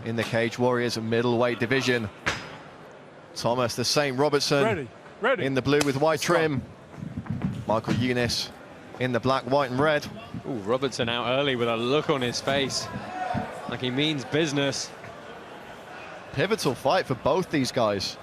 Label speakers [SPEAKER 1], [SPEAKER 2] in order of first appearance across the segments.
[SPEAKER 1] in the Cage Warriors middleweight division. Thomas the Saint Robertson in the blue with white trim. Michael Eunice in the black, white and red.
[SPEAKER 2] Ooh, Robertson out early with a look on his face like he means business.
[SPEAKER 1] Pivotal fight for both these guys.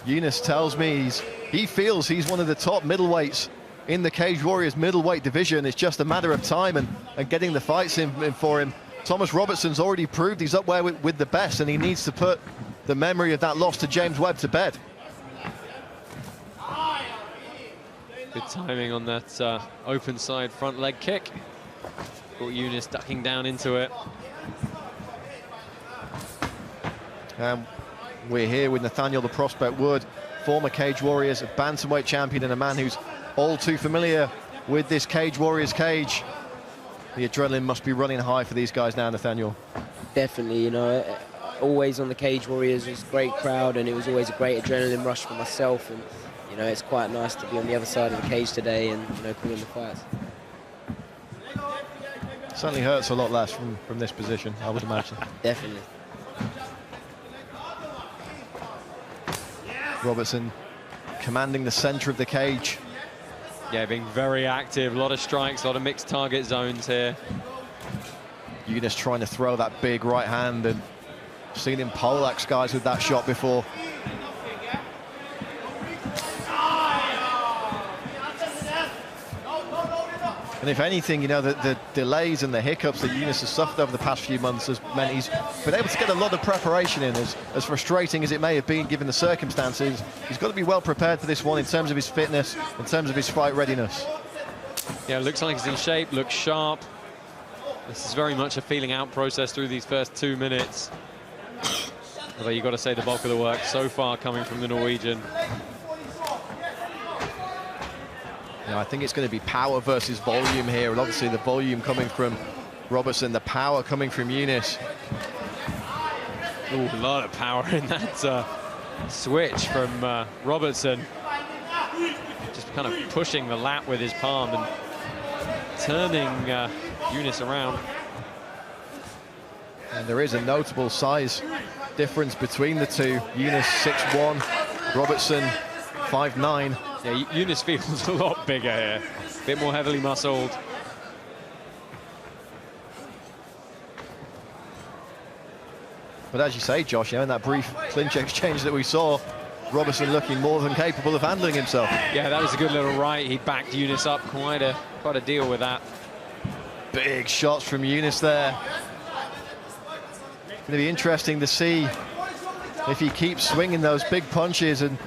[SPEAKER 1] Eunice tells me he feels he's one of the top middleweights in the Cage Warriors middleweight division. It's just a matter of time and getting the fights in for him. Thomas Robertson's already proved he's up there with the best, and he needs to put the memory of that loss to James Webb to bed.
[SPEAKER 2] Good timing on that open side front leg kick. Got Eunice ducking down into it.
[SPEAKER 1] We're here with Nathaniel the Prospect Wood, former Cage Warriors bantamweight champion, and a man who's all too familiar with this Cage Warriors cage. The adrenaline must be running high for these guys now, Nathaniel.
[SPEAKER 3] Definitely, you know, always on the Cage Warriors, it was a great crowd, and it was always a great adrenaline rush for myself. And you know, it's quite nice to be on the other side of the cage today and, you know, calling the fights.
[SPEAKER 1] Certainly hurts a lot less from this position, I would imagine.
[SPEAKER 3] Definitely.
[SPEAKER 1] Robertson commanding the center of the cage.
[SPEAKER 2] Yeah, being very active, a lot of strikes, a lot of mixed target zones here.
[SPEAKER 1] Eunice trying to throw that big right hand, and seen him poleaxe guys with that shot before. And if anything, you know, the delays and the hiccups that Eunice has suffered over the past few months has meant he's been able to get a lot of preparation in. As frustrating as it may have been given the circumstances, he's got to be well prepared for this one in terms of his fitness, in terms of his fight readiness.
[SPEAKER 2] Yeah, looks like he's in shape, looks sharp. This is very much a feeling out process through these first 2 minutes. Although you've got to say the bulk of the work so far coming from the Norwegian.
[SPEAKER 1] You know, I think it's going to be power versus volume here, and obviously the volume coming from Robertson, the power coming from Eunice.
[SPEAKER 2] Ooh, a lot of power in that switch from Robertson. Just kind of pushing the lap with his palm and turning Eunice around.
[SPEAKER 1] And there is a notable size difference between the two. Eunice 6'1", Robertson 5'9".
[SPEAKER 2] Yeah, Eunice feels a lot bigger here, a bit more heavily muscled.
[SPEAKER 1] But as you say, Josh, you know, in that brief clinch exchange that we saw, Robertson looking more than capable of handling himself.
[SPEAKER 2] Yeah, that was a good little right. He backed Eunice up quite a deal with that.
[SPEAKER 1] Big shots from Eunice there. It's going to be interesting to see if he keeps swinging those big punches, and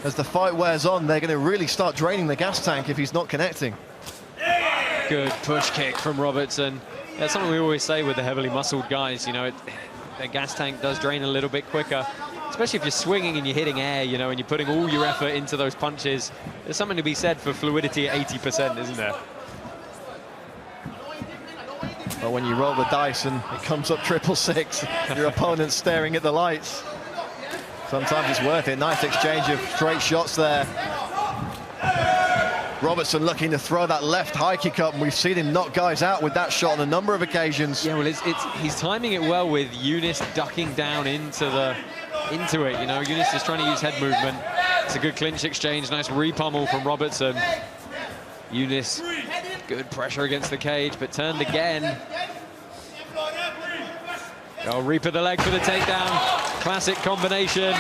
[SPEAKER 1] as the fight wears on, they're going to really start draining the gas tank if he's not connecting.
[SPEAKER 2] Good push kick from Robertson. That's something we always say with the heavily muscled guys, you know, their gas tank does drain a little bit quicker, especially if you're swinging and you're hitting air, you know, and you're putting all your effort into those punches. There's something to be said for fluidity at 80%, isn't there?
[SPEAKER 1] But when you roll the dice and it comes up 666, your opponent's staring at the lights. Sometimes it's worth it. Nice exchange of straight shots there. Robertson looking to throw that left high kick up, and we've seen him knock guys out with that shot on a number of occasions.
[SPEAKER 2] Yeah, well, he's timing it well with Eunice ducking down into it. You know, Eunice is trying to use head movement. It's a good clinch exchange, nice repummel from Robertson. Eunice, good pressure against the cage, but turned again. Oh, Reaper the leg for the takedown. Classic combination.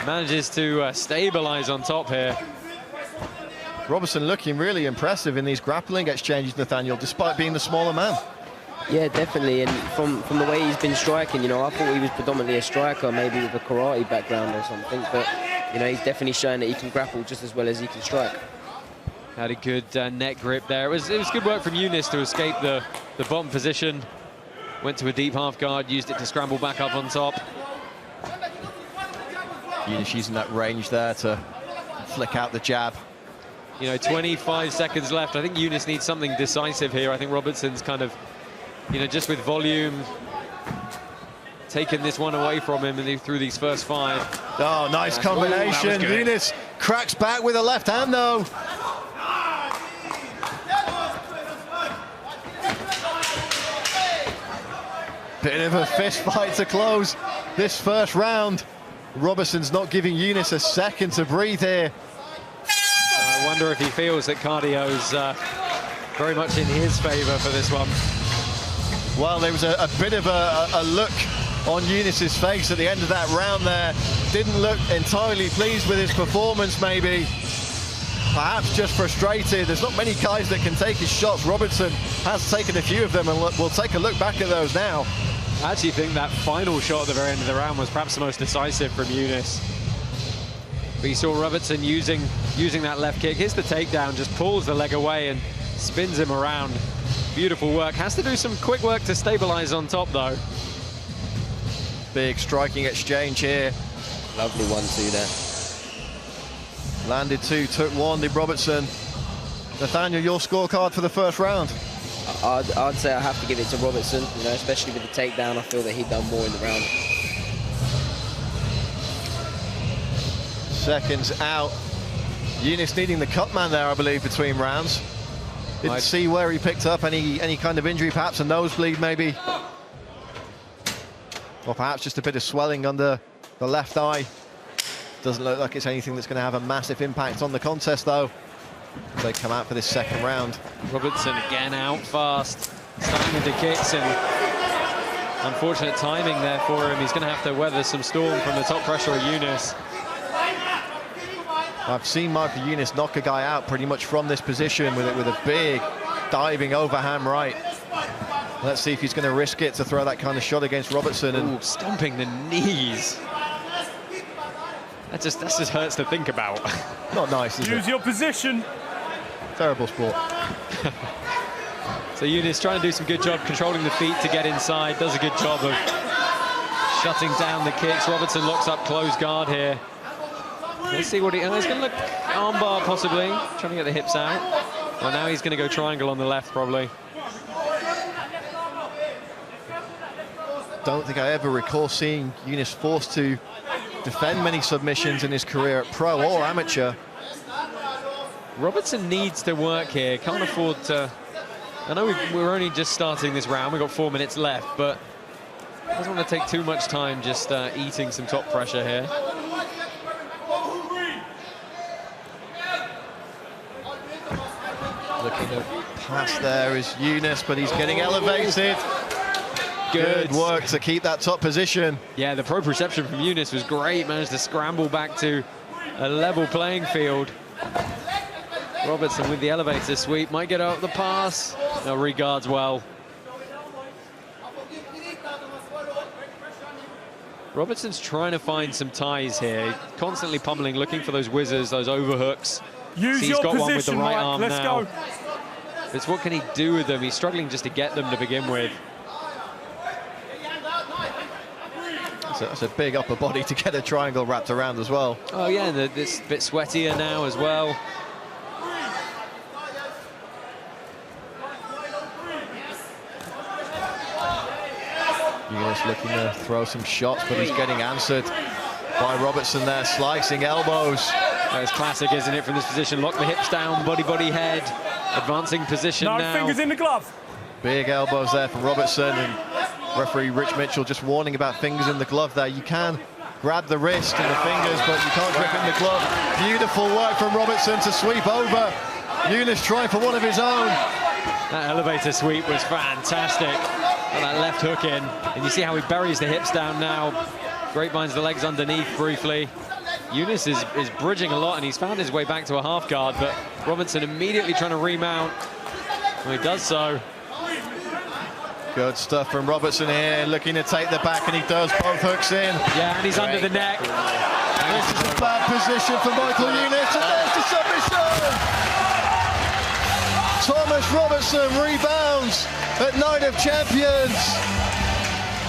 [SPEAKER 2] Manages to stabilize on top here.
[SPEAKER 1] Robertson looking really impressive in these grappling exchanges, Nathaniel, despite being the smaller man.
[SPEAKER 3] Yeah, definitely. And from the way he's been striking, you know, I thought he was predominantly a striker, maybe with a karate background or something. But, you know, he's definitely shown that he can grapple just as well as he can strike.
[SPEAKER 2] Had a good neck grip there. It was good work from Eunice to escape the bottom position. Went to a deep half guard, used it to scramble back up on top.
[SPEAKER 1] Eunice using that range there to flick out the jab.
[SPEAKER 2] You know, 25 seconds left. I think Eunice needs something decisive here. I think Robertson's kind of, you know, just with volume, taken this one away from him and through these first 5.
[SPEAKER 1] Oh, nice combination.
[SPEAKER 2] Ooh,
[SPEAKER 1] Eunice cracks back with a left hand, though. Bit of a fist fight to close this first round. Robertson's not giving Younes a second to breathe here.
[SPEAKER 2] I wonder if he feels that cardio's very much in his favor for this one.
[SPEAKER 1] Well, there was a bit of a look on Younes's face at the end of that round there. Didn't look entirely pleased with his performance, maybe. Perhaps just frustrated. There's not many guys that can take his shots. Robertson has taken a few of them, and we'll take a look back at those now.
[SPEAKER 2] I actually think that final shot at the very end of the round was perhaps the most decisive from Younes. But you saw Robertson using that left kick. Here's the takedown, just pulls the leg away and spins him around. Beautiful work. Has to do some quick work to stabilize on top, though.
[SPEAKER 1] Big striking exchange here.
[SPEAKER 3] Lovely 1-2 there.
[SPEAKER 1] Landed 2, took 1, did Robertson. Nathaniel, your scorecard for the first round?
[SPEAKER 3] I'd say I have to give it to Robertson, you know, especially with the takedown. I feel that he'd done more in the round.
[SPEAKER 1] Seconds out. Younes needing the cut man there, I believe, between rounds. Didn't see where he picked up any kind of injury, perhaps a nosebleed maybe. Or perhaps just a bit of swelling under the left eye. Doesn't look like it's anything that's going to have a massive impact on the contest, though. They come out for this second round.
[SPEAKER 2] Robertson again out fast, starting into kicks, and unfortunate timing there for him. He's going to have to weather some storm from the top pressure of Younes.
[SPEAKER 1] I've seen Michael Younes knock a guy out pretty much from this position with a big diving overhand right. Let's see if he's going to risk it to throw that kind of shot against Robertson. And
[SPEAKER 2] stomping the knees. That just hurts to think about.
[SPEAKER 1] Not nice, is it?
[SPEAKER 4] Use your position.
[SPEAKER 1] Terrible sport.
[SPEAKER 2] So Younes trying to do some good job controlling the feet to get inside. Does a good job of shutting down the kicks. Robertson locks up close guard here. Let's see what he's going to look armbar possibly, trying to get the hips out. Well, now he's going to go triangle on the left probably.
[SPEAKER 1] Don't think I ever recall seeing Younes forced to defend many submissions in his career at pro or amateur.
[SPEAKER 2] Robertson needs to work here, can't afford to. I know we're only just starting this round, we've got 4 minutes left, but doesn't want to take too much time just eating some top pressure here.
[SPEAKER 1] Looking to pass there is Younes, but he's getting elevated. Good work to keep that top position.
[SPEAKER 2] Yeah, the proprioception from Younes was great. Managed to scramble back to a level playing field. Robertson with the elevator sweep. Might get out the pass. No, regards well. Robertson's trying to find some ties here. Constantly pummeling, looking for those whizzers, those overhooks.
[SPEAKER 4] Use
[SPEAKER 2] he's
[SPEAKER 4] your
[SPEAKER 2] got
[SPEAKER 4] position,
[SPEAKER 2] one with the right
[SPEAKER 4] Mike.
[SPEAKER 2] arm
[SPEAKER 4] Let's
[SPEAKER 2] now.
[SPEAKER 4] go.
[SPEAKER 2] It's what can he do with them? He's struggling just to get them to begin with.
[SPEAKER 1] It's a big upper body to get a triangle wrapped around as well.
[SPEAKER 2] Oh yeah, and it's a bit sweatier now as well.
[SPEAKER 1] Younes looking to throw some shots, but he's getting answered by Robertson there, slicing elbows.
[SPEAKER 2] That's classic, isn't it, from this position? Lock the hips down, body, head. Advancing position
[SPEAKER 4] No
[SPEAKER 2] now.
[SPEAKER 4] fingers in the glove.
[SPEAKER 1] Big elbows there from Robertson, and referee Rich Mitchell just warning about fingers in the glove there. You can grab the wrist and the fingers, but you can't grip in the glove. Beautiful work from Robertson to sweep over. Younes trying for one of his own.
[SPEAKER 2] That elevator sweep was fantastic. Got that left hook in, and you see how he buries the hips down now. Grapevines the legs underneath briefly. Younes is bridging a lot, and he's found his way back to a half guard, but Robertson immediately trying to remount. Well, he does so.
[SPEAKER 1] Good stuff from Robertson here, looking to take the back, and he does both hooks in.
[SPEAKER 2] Yeah, and he's under the neck.
[SPEAKER 1] This is a bad position for Michael Younes, and there's the submission! Thomas Robertson rebounds at Night of Champions.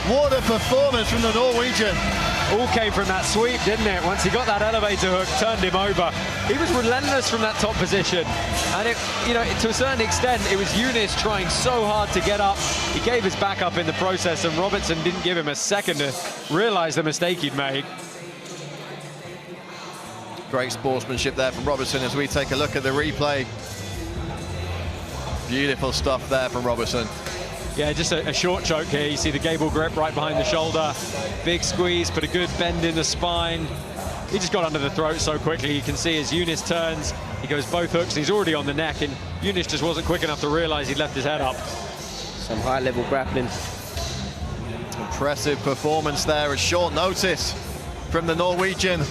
[SPEAKER 1] What a performance from the Norwegian.
[SPEAKER 2] All came from that sweep, didn't it? Once he got that elevator hook, turned him over. He was relentless from that top position. And it, you know, to a certain extent, it was Younes trying so hard to get up. He gave his back up in the process, and Robertson didn't give him a second to realize the mistake he'd made.
[SPEAKER 1] Great sportsmanship there from Robertson as we take a look at the replay. Beautiful stuff there from Robertson.
[SPEAKER 2] Yeah, just a short choke here. You see the Gable grip right behind the shoulder. Big squeeze, put a good bend in the spine. He just got under the throat so quickly. You can see as Younes turns, he goes both hooks, and he's already on the neck, and Younes just wasn't quick enough to realize he'd left his head up.
[SPEAKER 3] Some high-level grappling.
[SPEAKER 1] Impressive performance there at short notice from the Norwegian.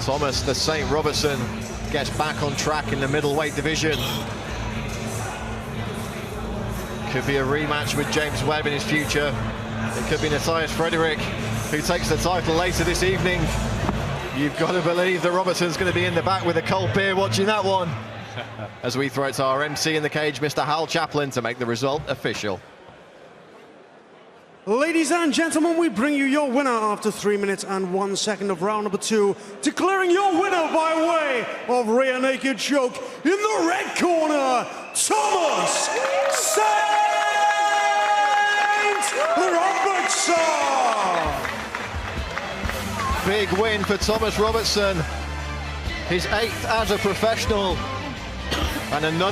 [SPEAKER 1] Thomas the Saint Robertson gets back on track in the middleweight division. Could be a rematch with James Webb in his future. It could be Matthias Frederick who takes the title later this evening. You've got to believe that Robertson's going to be in the back with a cold beer watching that one. As we throw it to our MC in the cage, Mr. Hal Chaplin, to make the result official.
[SPEAKER 4] Ladies and gentlemen, we bring you your winner after 3 minutes and 1 second of round number 2, declaring your winner by way of rear naked choke in the red corner, Thomas Saint Robertson.
[SPEAKER 1] Big win for Thomas Robertson, his 8th as a professional, and another